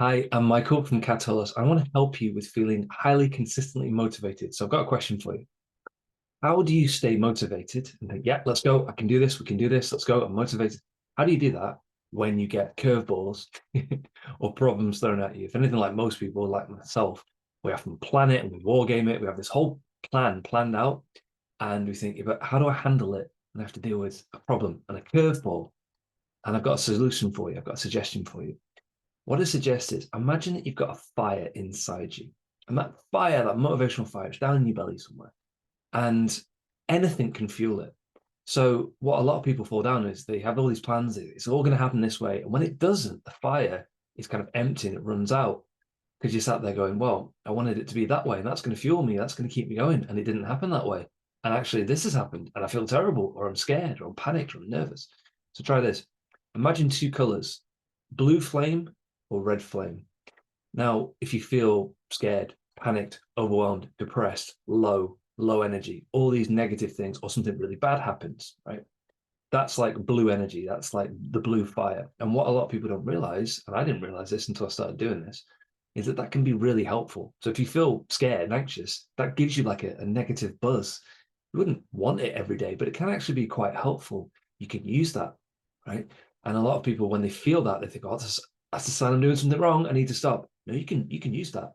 Hi, I'm Michael from Kataholos. I want to help you with feeling highly consistently motivated. So I've got a question for you. How do you stay motivated and think, yeah, let's go. I can do this. We can do this. Let's go. I'm motivated. How do you do that when you get curveballs or problems thrown at you? If anything, like most people, like myself, we often plan it and we war game it. We have this whole plan planned out and we think, but how do I handle it? And I have to deal with a problem and a curveball. And I've got a solution for you. I've got a suggestion for you. What I suggest is imagine that you've got a fire inside you. And that fire, that motivational fire, is down in your belly somewhere. And anything can fuel it. So what a lot of people fall down is they have all these plans. It's all going to happen this way. And when it doesn't, the fire is kind of empty and it runs out because you sat there going, well, I wanted it to be that way. And that's going to fuel me. That's going to keep me going. And it didn't happen that way. And actually, this has happened. And I feel terrible or I'm scared or I'm panicked or I'm nervous. So try this. Imagine two colors, blue flame or red flame. Now, if you feel scared, panicked, overwhelmed, depressed, low energy, all these negative things, or something really bad happens, right? That's like blue energy. That's like the blue fire. And what a lot of people don't realize, and I didn't realize this until I started doing this, is that that can be really helpful. So if you feel scared and anxious, that gives you like a negative buzz. You wouldn't want it every day, but it can actually be quite helpful. You can use that, right? And a lot of people, when they feel that, they think, "Oh, that's a sign I'm doing something wrong. I need to stop." No, you can use that.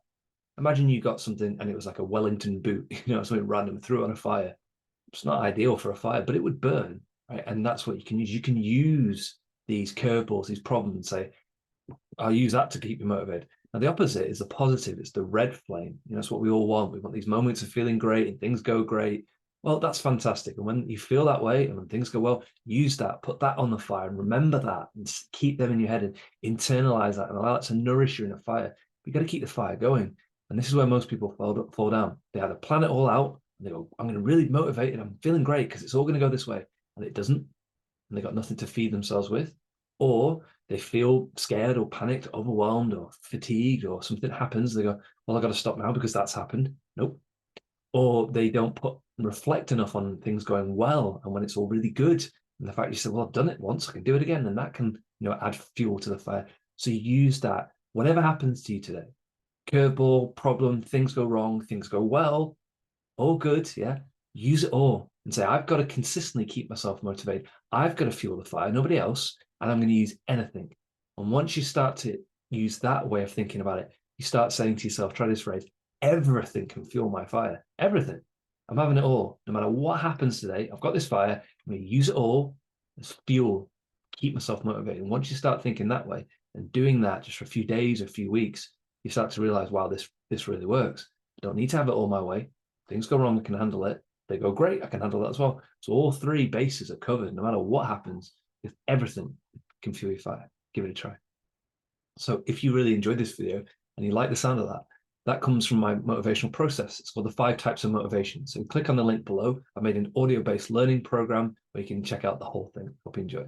Imagine you got something and it was like a Wellington boot, something random, threw it on a fire. It's not ideal for a fire, but it would burn, right? And that's what you can use. You can use these curveballs, these problems, and say, I'll use that to keep you motivated. Now, the opposite is the positive. It's the red flame. That's what we all want. We want these moments of feeling great and things go great. Well, that's fantastic. And when you feel that way and when things go well, use that, put that on the fire and remember that and keep them in your head and internalize that and allow it to nourish you in a fire. But you got to keep the fire going. And this is where most people fall down. They either plan it all out and they go, I'm going to really motivate and I'm feeling great because it's all going to go this way. And it doesn't. And they got nothing to feed themselves with. Or they feel scared or panicked, overwhelmed or fatigued, or something happens. They go, well, I got to stop now because that's happened. Nope. Or they don't reflect enough on things going well and when it's all really good. And the fact you said, well, I've done it once, I can do it again. And that can, add fuel to the fire. So you use that. Whatever happens to you today, curveball, problem, things go wrong, things go well, all good. Yeah. Use it all and say, I've got to consistently keep myself motivated. I've got to fuel the fire, nobody else. And I'm going to use anything. And once you start to use that way of thinking about it, you start saying to yourself, try this phrase, everything can fuel my fire. Everything. I'm having it all. No matter what happens today, I've got this fire. I'm going to use it all as fuel, keep myself motivated. And once you start thinking that way and doing that just for a few days or a few weeks, you start to realize, wow, this really works. I don't need to have it all my way. Things go wrong, I can handle it. They go great, I can handle that as well. So all three bases are covered. No matter what happens, if everything can fuel your fire, give it a try. So if you really enjoyed this video and you like the sound of that, that comes from my motivational process. It's called the 5 types of motivation. So click on the link below. I made an audio-based learning program where you can check out the whole thing. Hope you enjoy.